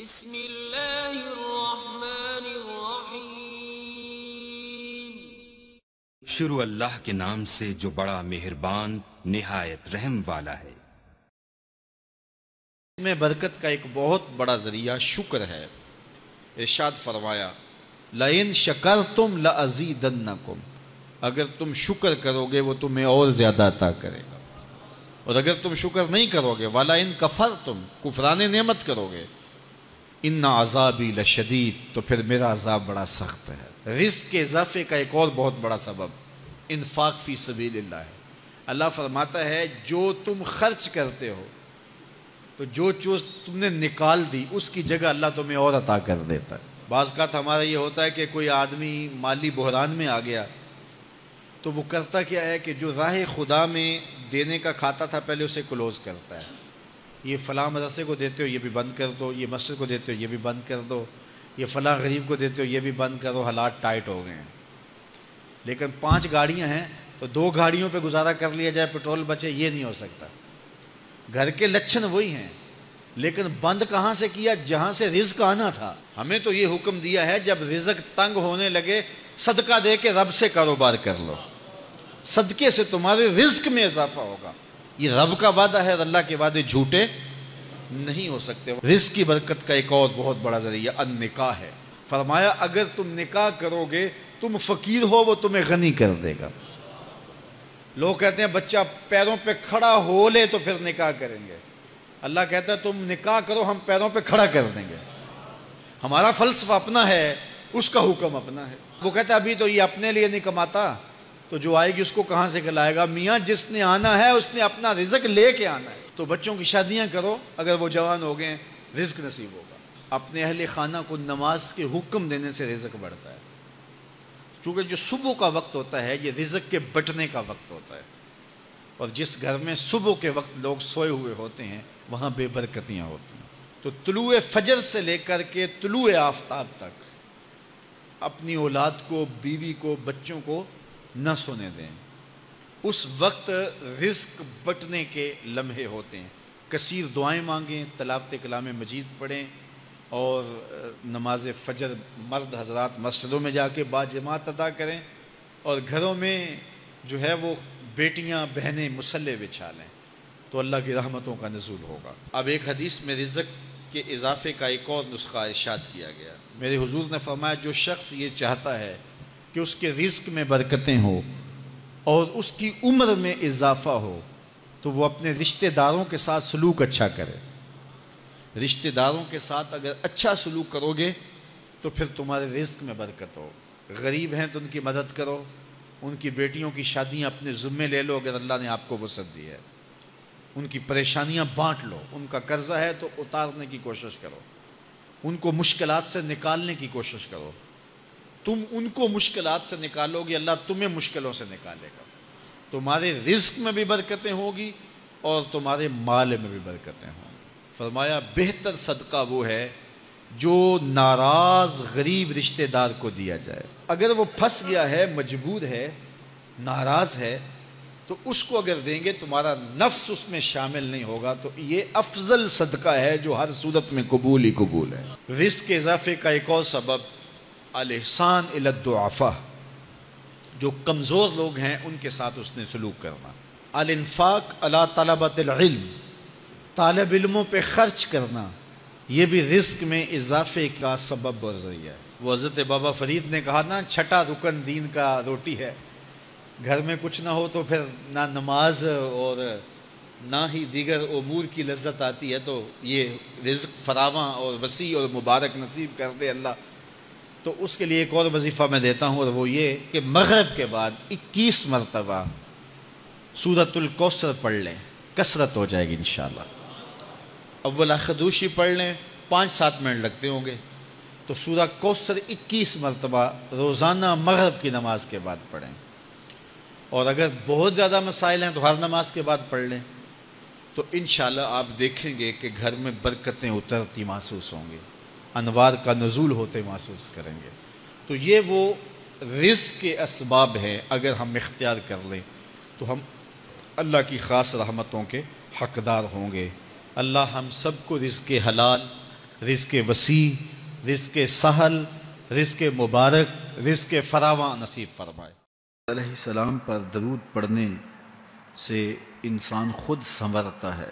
بسم اللہ الرحمن الرحیم۔ شروع اللہ کے نام سے جو بڑا مہربان نہایت رحم والا ہے۔ میں برکت کا ایک بہت بڑا ذریعہ شکر ہے۔ ارشاد فرمایا لَإِن شَكَرْتُمْ لَأَزِيدَنَّكُمْ، اگر تم شکر کرو گے وہ تمہیں اور زیادہ عطا کرے گا، اور اگر تم شکر نہیں کرو گے وَلَئِن كَفَرْتُمْ، کفران نعمت کرو گے، اِنَّ عَذَابِي لَشَدِيدٌ، تو پھر میرا عذاب بڑا سخت ہے۔ رزق کے اضافے کا ایک اور بہت بڑا سبب انفاق فی سبیل اللہ ہے۔ اللہ فرماتا ہے جو تم خرچ کرتے ہو تو جو چیز تم نے نکال دی اس کی جگہ اللہ تمہیں اور عطا کر دیتا ہے۔ بعض اوقات ہمارا یہ ہوتا ہے کہ کوئی آدمی مالی بحران میں آ گیا تو وہ کرتا کیا ہے کہ جو راہ خدا میں دینے کا کھاتا تھا پہلے اسے کلوز کرتا ہے۔ یہ فلاں مدرسے کو دیتے ہو یہ بھی بند کر دو، یہ مسجد کو دیتے ہو یہ بھی بند کر دو، یہ فلاں غریب کو دیتے ہو یہ بھی بند کرو، حالات ٹائٹ ہو گئے ہیں۔ لیکن 5 گاڑیاں ہیں تو 2 گاڑیوں پہ گزارا کر لیا جائے، پیٹرول بچے، یہ نہیں ہو سکتا۔ گھر کے لچھن وہی ہیں، لیکن بند کہاں سے کیا؟ جہاں سے رزق آنا تھا۔ ہمیں تو یہ حکم دیا ہے جب رزق تنگ ہونے لگے صدقہ دے کے رب سے کاروبار کر لو، صدقے سے تمہارے رزق میں اضافہ ہوگا۔ یہ رب کا وعدہ ہے اور اللہ کے وعدے جھوٹے نہیں ہو سکتے۔ رزق کی برکت کا ایک اور بہت بڑا ذریعہ النکاح ہے۔ فرمایا اگر تم نکاح کرو گے، تم فقیر ہو وہ تمہیں غنی کر دے گا۔ لوگ کہتے ہیں بچہ پیروں پہ کھڑا ہو لے تو پھر نکاح کریں گے۔ اللہ کہتا ہے تم نکاح کرو ہم پیروں پہ کھڑا کر دیں گے۔ ہمارا فلسفہ اپنا ہے، اس کا حکم اپنا ہے۔ وہ کہتا ہے ابھی تو یہ اپنے لیے نہیں کماتا تو جو آئے گی اس کو کہاں سے کھلائے گا؟ میاں جس نے آنا ہے اس نے اپنا رزق لے کے آنا ہے۔ تو بچوں کی شادیاں کرو، اگر وہ جوان ہو گئے رزق نصیب ہوگا۔ اپنے اہل خانہ کو نماز کے حکم دینے سے رزق بڑھتا ہے، چونکہ جو صبح کا وقت ہوتا ہے یہ رزق کے بٹنے کا وقت ہوتا ہے، اور جس گھر میں صبح کے وقت لوگ سوئے ہوئے ہوتے ہیں وہاں بے برکتیاں ہوتی ہیں۔ تو طلوع فجر سے لے کر کے طلوع آفتاب تک اپنی اولاد کو، بیوی کو، بچوں کو نہ سونے دیں۔ اس وقت رزق بٹنے کے لمحے ہوتے ہیں۔ کثیر دعائیں مانگیں، تلاوت کلام مجید پڑھیں، اور نماز فجر مرد حضرات مسجدوں میں جا کے باجماعت ادا کریں، اور گھروں میں جو ہے وہ بیٹیاں بہنیں مصلے بچھا لیں تو اللہ کی رحمتوں کا نزول ہوگا۔ اب ایک حدیث میں رزق کے اضافے کا ایک اور نسخہ ارشاد کیا گیا۔ میرے حضور نے فرمایا جو شخص یہ چاہتا ہے کہ اس کے رزق میں برکتیں ہوں اور اس کی عمر میں اضافہ ہو تو وہ اپنے رشتہ داروں کے ساتھ سلوک اچھا کرے۔ رشتہ داروں کے ساتھ اگر اچھا سلوک کرو گے تو پھر تمہارے رزق میں برکت ہو۔ غریب ہیں تو ان کی مدد کرو، ان کی بیٹیوں کی شادیاں اپنے ذمے لے لو اگر اللہ نے آپ کو وسعت دی ہے، ان کی پریشانیاں بانٹ لو، ان کا قرضہ ہے تو اتارنے کی کوشش کرو، ان کو مشکلات سے نکالنے کی کوشش کرو۔ تم ان کو مشکلات سے نکالو گے، اللہ تمہیں مشکلوں سے نکالے گا۔ تمہارے رزق میں بھی برکتیں ہوگی اور تمہارے مال میں بھی برکتیں ہوں گی۔ فرمایا بہتر صدقہ وہ ہے جو ناراض غریب رشتہ دار کو دیا جائے۔ اگر وہ پھنس گیا ہے، مجبور ہے، ناراض ہے، تو اس کو اگر دیں گے تمہارا نفس اس میں شامل نہیں ہوگا، تو یہ افضل صدقہ ہے جو ہر صورت میں قبول ہی قبول ہے۔ رزق کے اضافے کا ایک اور سبب الاحسان الی الضعفاء، جو کمزور لوگ ہیں ان کے ساتھ اس نے سلوک کرنا۔ الانفاق علی طلبۃ العلم، طالب علموں پہ خرچ کرنا، یہ بھی رزق میں اضافے کا سبب اور ذریعہ ہے۔ وہ حضرت بابا فرید نے کہا نا 6واں رکن دین کا روٹی ہے۔ گھر میں کچھ نہ ہو تو پھر نہ نماز اور نہ ہی دیگر امور کی لذت آتی ہے، تو یہ رزق فراواں اور وسیع اور مبارک نصیب کر دے اللہ۔ تو اس کے لیے ایک اور وظیفہ میں دیتا ہوں، اور وہ یہ کہ مغرب کے بعد 21 مرتبہ سورۃ الکوثر پڑھ لیں، کثرت ہو جائے گی انشاءاللہ۔ اول خدوشی پڑھ لیں، 5-7 منٹ لگتے ہوں گے، تو سورہ کوثر 21 مرتبہ روزانہ مغرب کی نماز کے بعد پڑھیں، اور اگر بہت زیادہ مسائل ہیں تو ہر نماز کے بعد پڑھ لیں، تو انشاءاللہ آپ دیکھیں گے کہ گھر میں برکتیں اترتی محسوس ہوں گی، انوار کا نزول ہوتے محسوس کریں گے۔ تو یہ وہ رزق کے اسباب ہیں، اگر ہم اختیار کر لیں تو ہم اللہ کی خاص رحمتوں کے حقدار ہوں گے۔ اللہ ہم سب کو رزق حلال رزق وسیع، رزق سہل، رزق مبارک، رزق فراواں نصیب فرمائے۔ علیہ السلام پر درود پڑھنے سے انسان خود سنورتا ہے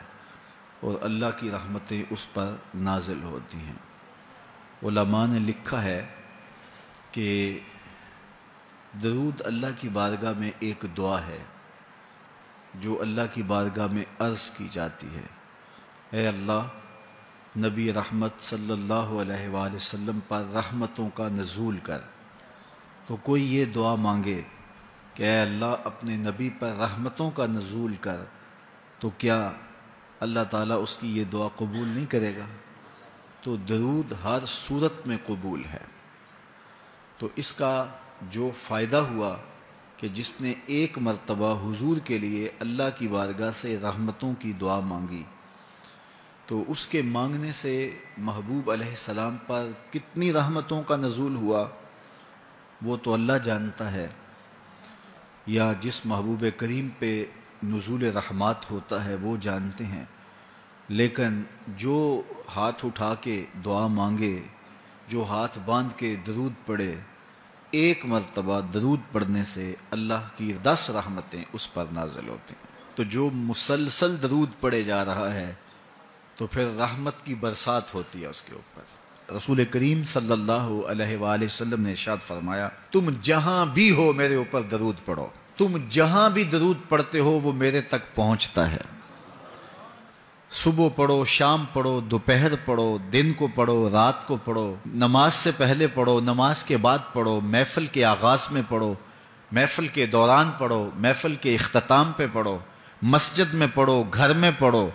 اور اللہ کی رحمتیں اس پر نازل ہوتی ہیں۔ علماء نے لکھا ہے کہ درود اللہ کی بارگاہ میں ایک دعا ہے جو اللہ کی بارگاہ میں عرض کی جاتی ہے، اے اللہ، نبی رحمت صلی اللہ علیہ وآلہ وسلم پر رحمتوں کا نزول کر۔ تو کوئی یہ دعا مانگے کہ اے اللہ اپنے نبی پر رحمتوں کا نزول کر، تو کیا اللہ تعالیٰ اس کی یہ دعا قبول نہیں کرے گا؟ تو درود ہر صورت میں قبول ہے۔ تو اس کا جو فائدہ ہوا کہ جس نے ایک مرتبہ حضور کے لیے اللہ کی بارگاہ سے رحمتوں کی دعا مانگی، تو اس کے مانگنے سے محبوب علیہ السلام پر کتنی رحمتوں کا نزول ہوا وہ تو اللہ جانتا ہے، یا جس محبوب کریم پہ نزول رحمات ہوتا ہے وہ جانتے ہیں، لیکن جو ہاتھ اٹھا کے دعا مانگے، جو ہاتھ باندھ کے درود پڑھے، ایک مرتبہ درود پڑھنے سے اللہ کی 10 رحمتیں اس پر نازل ہوتی ہیں۔ تو جو مسلسل درود پڑھے جا رہا ہے تو پھر رحمت کی برسات ہوتی ہے اس کے اوپر۔ رسول کریم صلی اللہ علیہ وآلہ وسلم نے ارشاد فرمایا، تم جہاں بھی ہو میرے اوپر درود پڑھو، تم جہاں بھی درود پڑھتے ہو وہ میرے تک پہنچتا ہے۔ صبح پڑھو، شام پڑھو، دوپہر پڑھو، دن کو پڑھو، رات کو پڑھو، نماز سے پہلے پڑھو، نماز کے بعد پڑھو، محفل کے آغاز میں پڑھو، محفل کے دوران پڑھو، محفل کے اختتام پہ پڑھو، مسجد میں پڑھو، گھر میں پڑھو،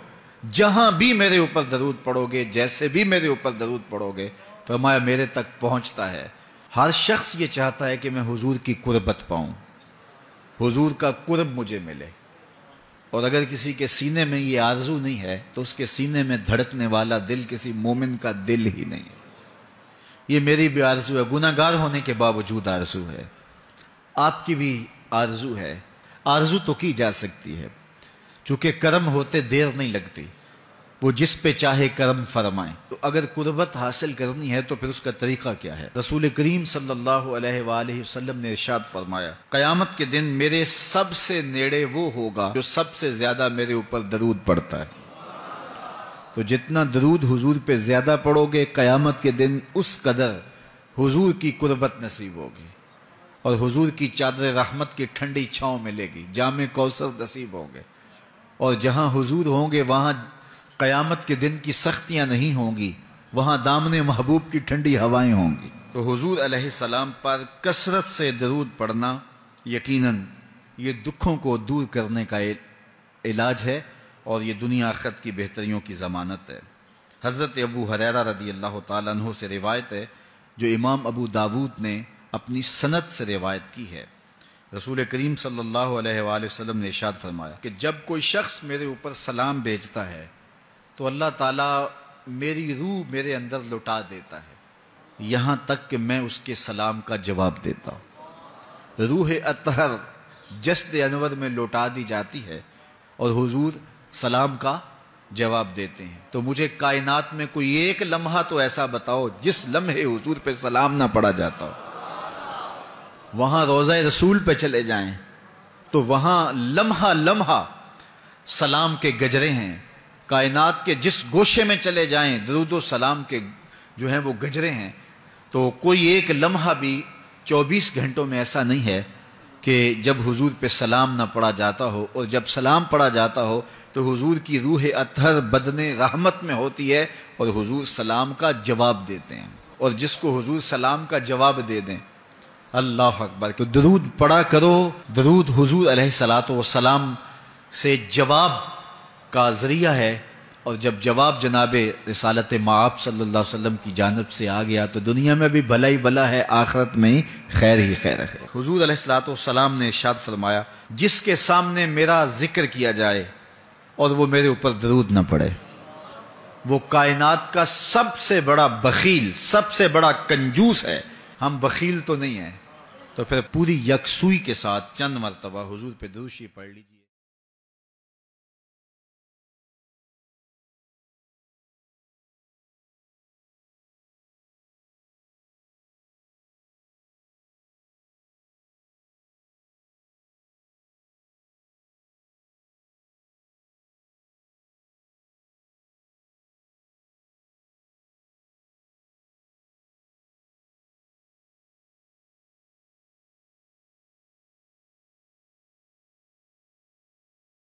جہاں بھی میرے اوپر درود پڑھو گے، جیسے بھی میرے اوپر درود پڑھو گے، فرمایا میرے تک پہنچتا ہے۔ ہر شخص یہ چاہتا ہے کہ میں حضور کی قربت پاؤں، حضور کا قرب مجھے ملے، اور اگر کسی کے سینے میں یہ آرزو نہیں ہے تو اس کے سینے میں دھڑکنے والا دل کسی مومن کا دل ہی نہیں ہے۔ یہ میری بھی آرزو ہے، گناہگار ہونے کے باوجود آرزو ہے، آپ کی بھی آرزو ہے۔ آرزو تو کی جا سکتی ہے، چونکہ کرم ہوتے دیر نہیں لگتی، وہ جس پہ چاہے کرم فرمائیں۔ تو اگر قربت حاصل کرنی ہے تو پھر اس کا طریقہ کیا ہے؟ رسول کریم صلی اللہ علیہ وآلہ وسلم نے ارشاد فرمایا، قیامت کے دن میرے سب سے نیڑے وہ ہوگا جو سب سے زیادہ میرے اوپر درود پڑھتا ہے۔ تو جتنا درود حضور پہ زیادہ پڑھو گے، قیامت کے دن اس قدر حضور کی قربت نصیب ہوگی، اور حضور کی چادر رحمت کی ٹھنڈی چھاؤں ملے گی، جام کوثر نصیب ہوں گے، اور جہاں حضور ہوں گے وہاں قیامت کے دن کی سختیاں نہیں ہوں گی، وہاں دامن محبوب کی ٹھنڈی ہوائیں ہوں گی۔ تو حضور علیہ السلام پر کثرت سے درود پڑھنا یقیناً یہ دکھوں کو دور کرنے کا علاج ہے، اور یہ دنیا آخرت کی بہتریوں کی ضمانت ہے۔ حضرت ابو ہریرہ رضی اللہ تعالیٰ عنہ سے روایت ہے جو امام ابو داود نے اپنی سند سے روایت کی ہے۔ رسول کریم صلی اللہ علیہ وآلہ وسلم نے ارشاد فرمایا کہ جب کوئی شخص میرے اوپر سلام بھیجتا ہے تو اللہ تعالیٰ میری روح میرے اندر لوٹا دیتا ہے، یہاں تک کہ میں اس کے سلام کا جواب دیتا ہوں۔ روح اطہر جسد انور میں لوٹا دی جاتی ہے اور حضور سلام کا جواب دیتے ہیں۔ تو مجھے کائنات میں کوئی ایک لمحہ تو ایسا بتاؤ جس لمحے حضور پہ سلام نہ پڑھا جاتا ہو۔ وہاں روضہ رسول پہ چلے جائیں تو وہاں لمحہ لمحہ سلام کے گجرے ہیں، کائنات کے جس گوشے میں چلے جائیں درود و سلام کے جو ہیں وہ گجرے ہیں۔ تو کوئی ایک لمحہ بھی 24 گھنٹوں میں ایسا نہیں ہے کہ جب حضور پہ سلام نہ پڑھا جاتا ہو، اور جب سلام پڑھا جاتا ہو تو حضور کی روح اطہر بدن رحمت میں ہوتی ہے اور حضور سلام کا جواب دیتے ہیں، اور جس کو حضور سلام کا جواب دے دیں، اللہ اکبر، کہ درود پڑھا کرو۔ درود حضور علیہ الصلوۃ والسلام سے جواب کا ذریعہ ہے، اور جب جواب جناب رسالت مآب صلی اللہ علیہ وسلم کی جانب سے آ گیا تو دنیا میں بھی بھلا ہی بھلا ہے، آخرت میں ہی خیر ہے۔ حضور علیہ الصلوۃ والسلام نے ارشاد فرمایا، جس کے سامنے میرا ذکر کیا جائے اور وہ میرے اوپر درود نہ پڑے، وہ کائنات کا سب سے بڑا بخیل، سب سے بڑا کنجوس ہے۔ ہم بخیل تو نہیں ہیں، تو پھر پوری یکسوئی کے ساتھ چند مرتبہ حضور پہ درود شریف پڑھ لیجیے۔